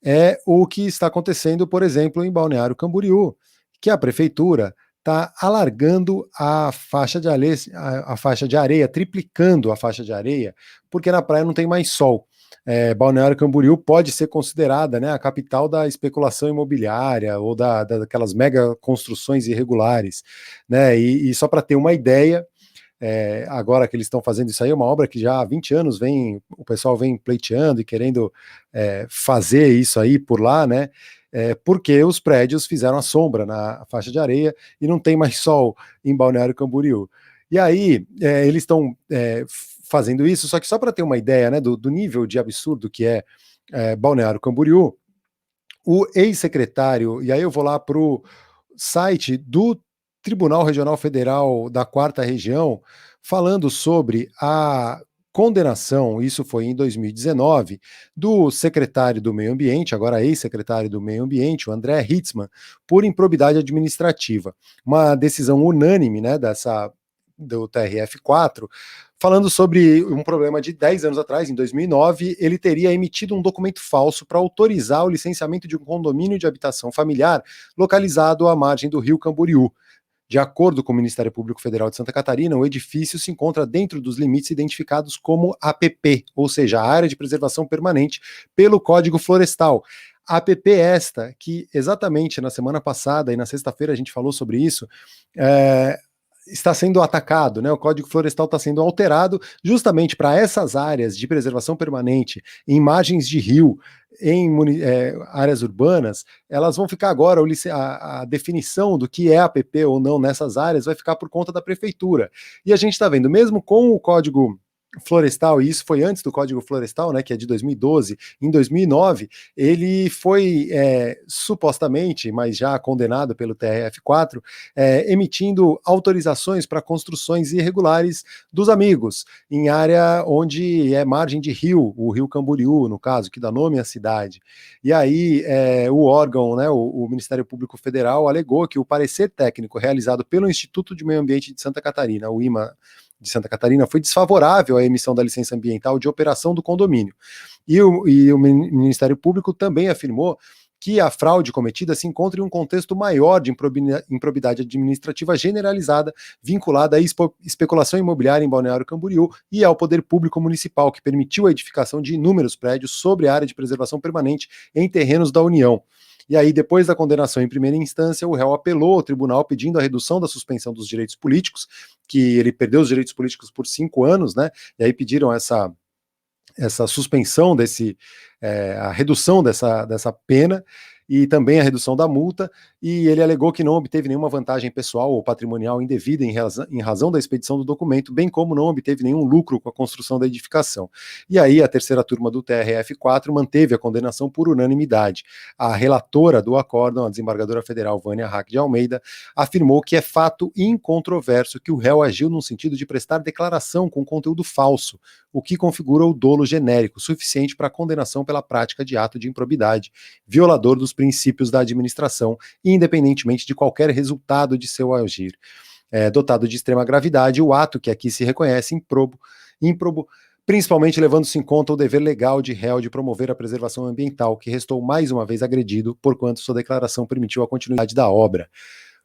é o que está acontecendo, por exemplo, em Balneário Camboriú, que a prefeitura está alargando a faixa de areia, triplicando a faixa de areia, porque na praia não tem mais sol. Balneário Camboriú pode ser considerada, né, a capital da especulação imobiliária ou daquelas mega construções irregulares, né? E só para ter uma ideia, agora que eles estão fazendo isso aí, é uma obra que já há 20 anos o pessoal vem pleiteando e querendo fazer isso aí por lá, né? Porque os prédios fizeram a sombra na faixa de areia e não tem mais sol em Balneário Camboriú. E aí, eles estão fazendo isso, só que só para ter uma ideia, né, do nível de absurdo que Balneário Camboriú, o ex-secretário, e aí eu vou lá para o site do Tribunal Regional Federal da Quarta Região, falando sobre a condenação, isso foi em 2019, do secretário do Meio Ambiente, agora ex-secretário do Meio Ambiente, o André Hitzmann, por improbidade administrativa. Uma decisão unânime, né, do TRF4, falando sobre um problema de 10 anos atrás, em 2009, ele teria emitido um documento falso para autorizar o licenciamento de um condomínio de habitação familiar localizado à margem do rio Camboriú. De acordo com o Ministério Público Federal de Santa Catarina, o edifício se encontra dentro dos limites identificados como APP, ou seja, a Área de Preservação Permanente, pelo Código Florestal. APP esta, que exatamente na semana passada e na sexta-feira a gente falou sobre isso, está sendo atacado, né? O Código Florestal está sendo alterado justamente para essas áreas de preservação permanente, em margens de rio, em áreas urbanas, elas vão ficar agora, a definição do que é APP ou não nessas áreas vai ficar por conta da prefeitura. E a gente está vendo, mesmo com o Código Florestal, e isso foi antes do Código Florestal, né, que é de 2012, em 2009, ele foi supostamente, mas já condenado pelo TRF4, emitindo autorizações para construções irregulares dos amigos, em área onde é margem de rio, o rio Camboriú, no caso, que dá nome à cidade. E aí o órgão, né, o Ministério Público Federal, alegou que o parecer técnico realizado pelo Instituto de Meio Ambiente de Santa Catarina, o IMA, de Santa Catarina, foi desfavorável à emissão da licença ambiental de operação do condomínio. E o Ministério Público também afirmou que a fraude cometida se encontra em um contexto maior de improbidade administrativa generalizada, vinculada à especulação imobiliária em Balneário Camboriú e ao poder público municipal, que permitiu a edificação de inúmeros prédios sobre a área de preservação permanente em terrenos da União. E aí, depois da condenação em primeira instância, o réu apelou ao tribunal pedindo a redução da suspensão dos direitos políticos, que ele perdeu os direitos políticos por 5 anos, né? E aí pediram essa suspensão a redução dessa pena e também a redução da multa, e ele alegou que não obteve nenhuma vantagem pessoal ou patrimonial indevida em razão da expedição do documento, bem como não obteve nenhum lucro com a construção da edificação. E aí a terceira turma do TRF4 manteve a condenação por unanimidade. A relatora do acórdão, a desembargadora federal Vânia Hack de Almeida, afirmou que é fato incontroverso que o réu agiu no sentido de prestar declaração com conteúdo falso, o que configura o dolo genérico, suficiente para a condenação pela prática de ato de improbidade, violador dos princípios da administração, independentemente de qualquer resultado de seu agir. Dotado de extrema gravidade, o ato que aqui se reconhece ímprobo, principalmente levando-se em conta o dever legal de réu de promover a preservação ambiental, que restou mais uma vez agredido, porquanto sua declaração permitiu a continuidade da obra.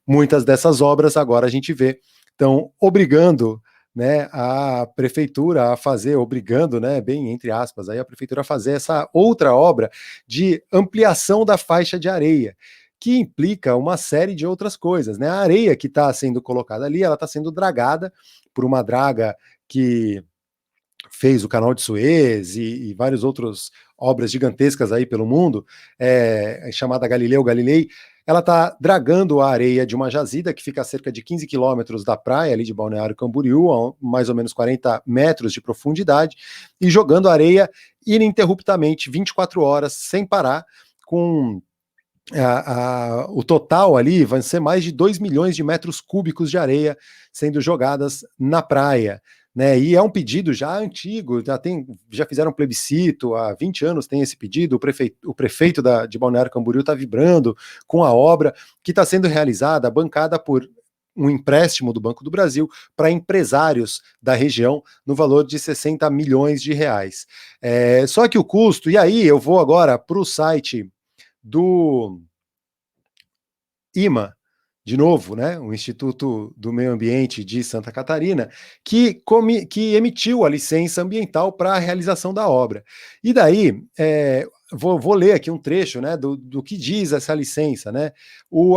Muitas dessas obras, agora a gente vê, estão obrigando, né, a prefeitura a fazer, obrigando, né, bem entre aspas, aí a prefeitura a fazer essa outra obra de ampliação da faixa de areia, que implica uma série de outras coisas, né? A areia que está sendo colocada ali, ela está sendo dragada por uma draga que fez o Canal de Suez e várias outras obras gigantescas aí pelo mundo, chamada Galileu Galilei. Ela está dragando a areia de uma jazida que fica a cerca de 15 quilômetros da praia ali de Balneário Camboriú, a mais ou menos 40 metros de profundidade, e jogando areia ininterruptamente, 24 horas, sem parar, com o total ali vai ser mais de 2 milhões de metros cúbicos de areia sendo jogadas na praia. Né, e é um pedido já antigo, já fizeram um plebiscito, há 20 anos tem esse pedido, o prefeito de Balneário Camboriú está vibrando com a obra que está sendo realizada, bancada por um empréstimo do Banco do Brasil para empresários da região no valor de 60 milhões de reais. Só que o custo, e aí eu vou agora para o site do IMA, de novo, né, o Instituto do Meio Ambiente de Santa Catarina, que emitiu a licença ambiental para a realização da obra. E daí, vou ler aqui um trecho, né, do que diz essa licença, né?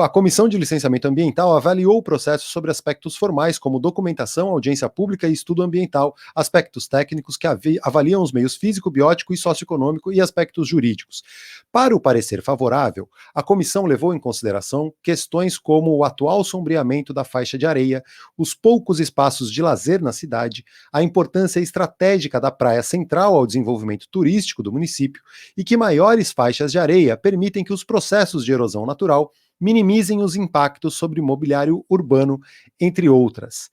A Comissão de Licenciamento Ambiental avaliou o processo sobre aspectos formais, como documentação, audiência pública e estudo ambiental, aspectos técnicos que avaliam os meios físico, biótico e socioeconômico e aspectos jurídicos. Para o parecer favorável, a comissão levou em consideração questões como o atual sombreamento da faixa de areia, os poucos espaços de lazer na cidade, a importância estratégica da praia central ao desenvolvimento turístico do município e que maiores faixas de areia permitem que os processos de erosão natural minimizem os impactos sobre mobiliário urbano, entre outras.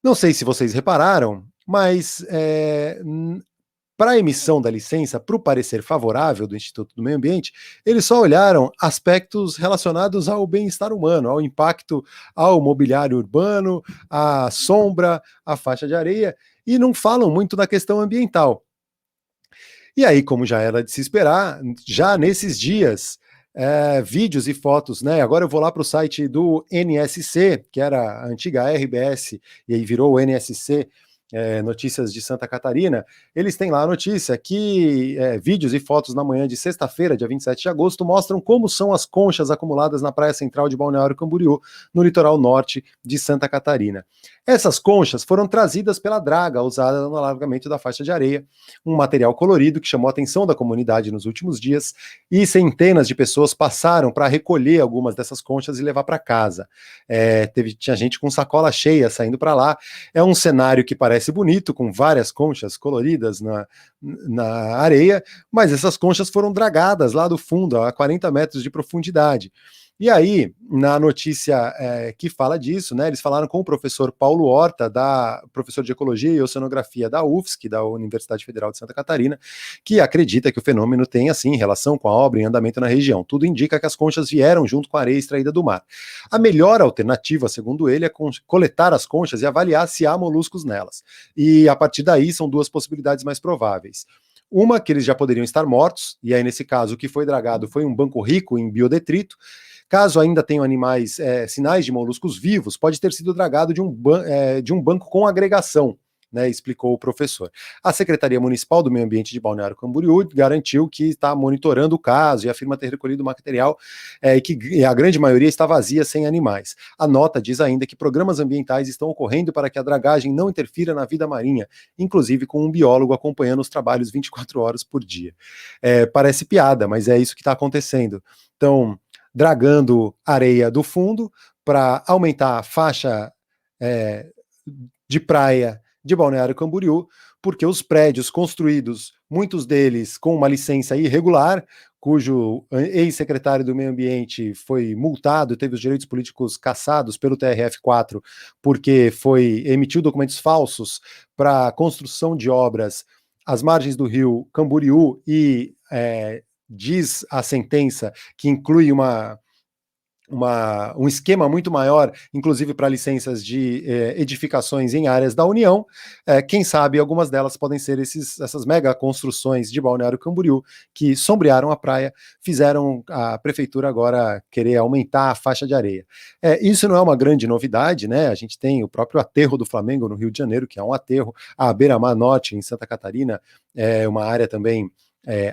Não sei se vocês repararam, mas para a emissão da licença, para o parecer favorável do Instituto do Meio Ambiente, eles só olharam aspectos relacionados ao bem-estar humano, ao impacto ao mobiliário urbano, à sombra, à faixa de areia, e não falam muito da questão ambiental. E aí, como já era de se esperar, já nesses dias, vídeos e fotos, né? Agora eu vou lá para o site do NSC, que era a antiga RBS, e aí virou o NSC, Notícias de Santa Catarina. Eles têm lá a notícia que vídeos e fotos na manhã de sexta-feira, dia 27 de agosto, mostram como são as conchas acumuladas na praia central de Balneário Camboriú, no litoral norte de Santa Catarina. Essas conchas foram trazidas pela draga usada no alargamento da faixa de areia, um material colorido que chamou a atenção da comunidade nos últimos dias, e centenas de pessoas passaram para recolher algumas dessas conchas e levar para casa. Tinha gente com sacola cheia saindo para lá. É um cenário que parece bonito, com várias conchas coloridas na areia, mas essas conchas foram dragadas lá do fundo, a 40 metros de profundidade. E aí, na notícia que fala disso, né, eles falaram com o professor Paulo Horta, professor de Ecologia e Oceanografia da UFSC, da Universidade Federal de Santa Catarina, que acredita que o fenômeno tem, assim, relação com a obra em andamento na região. Tudo indica que as conchas vieram junto com a areia extraída do mar. A melhor alternativa, segundo ele, é coletar as conchas e avaliar se há moluscos nelas. E, a partir daí, são duas possibilidades mais prováveis. Uma, que eles já poderiam estar mortos, e aí, nesse caso, o que foi dragado foi um banco rico em biodetrito. Caso ainda tenham animais, sinais de moluscos vivos, pode ter sido dragado de um banco com agregação, né, explicou o professor. A Secretaria Municipal do Meio Ambiente de Balneário Camboriú garantiu que está monitorando o caso e afirma ter recolhido o material e que a grande maioria está vazia, sem animais. A nota diz ainda que programas ambientais estão ocorrendo para que a dragagem não interfira na vida marinha, inclusive com um biólogo acompanhando os trabalhos 24 horas por dia. Parece piada, mas é isso que está acontecendo. Então, dragando areia do fundo para aumentar a faixa de praia de Balneário Camboriú, porque os prédios construídos, muitos deles com uma licença irregular, cujo ex-secretário do Meio Ambiente foi multado, teve os direitos políticos cassados pelo TRF4, porque emitiu documentos falsos para a construção de obras às margens do rio Camboriú e diz a sentença que inclui um esquema muito maior, inclusive para licenças de edificações em áreas da União. Quem sabe algumas delas podem ser essas mega construções de Balneário Camboriú que sombrearam a praia, fizeram a prefeitura agora querer aumentar a faixa de areia. Isso não é uma grande novidade, né? A gente tem o próprio aterro do Flamengo no Rio de Janeiro, que é um aterro, a Beira-Mar Norte em Santa Catarina, é uma área também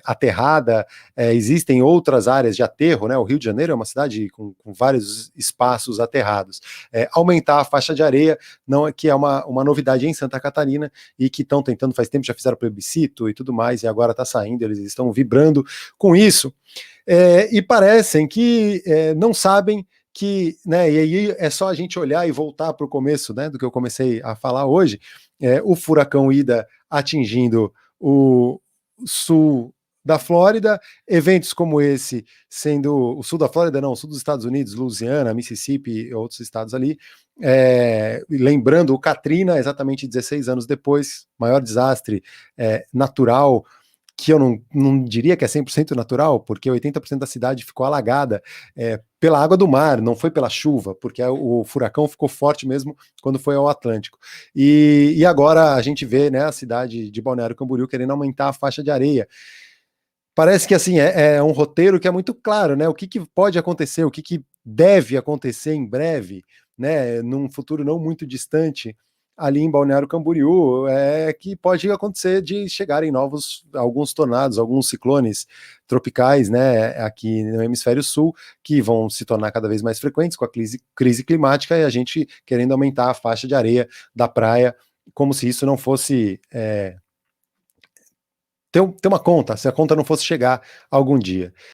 aterrada. Existem outras áreas de aterro, né? O Rio de Janeiro é uma cidade com vários espaços aterrados. Aumentar a faixa de areia, não, que é uma novidade em Santa Catarina e que estão tentando, faz tempo, já fizeram plebiscito e tudo mais, e agora está saindo, eles estão vibrando com isso, e parecem que não sabem que, né, e aí é só a gente olhar e voltar para o começo, né, do que eu comecei a falar hoje, o furacão Ida atingindo o sul da Flórida, eventos como esse sendo o sul da Flórida, não, o sul dos Estados Unidos, Louisiana, Mississippi e outros estados ali, lembrando o Katrina, exatamente 16 anos depois, maior desastre natural que eu não diria que é 100% natural, porque 80% da cidade ficou alagada pela água do mar, não foi pela chuva, porque o furacão ficou forte mesmo quando foi ao Atlântico. E agora a gente vê, né, a cidade de Balneário Camboriú querendo aumentar a faixa de areia. Parece que assim é um roteiro que é muito claro, né? O que pode acontecer, o que deve acontecer em breve, né? Num futuro não muito distante, ali em Balneário Camboriú, é que pode acontecer de chegarem alguns tornados, alguns ciclones tropicais, né? Aqui no hemisfério sul, que vão se tornar cada vez mais frequentes com a crise climática e a gente querendo aumentar a faixa de areia da praia, como se isso não fosse ter uma conta, se a conta não fosse chegar algum dia.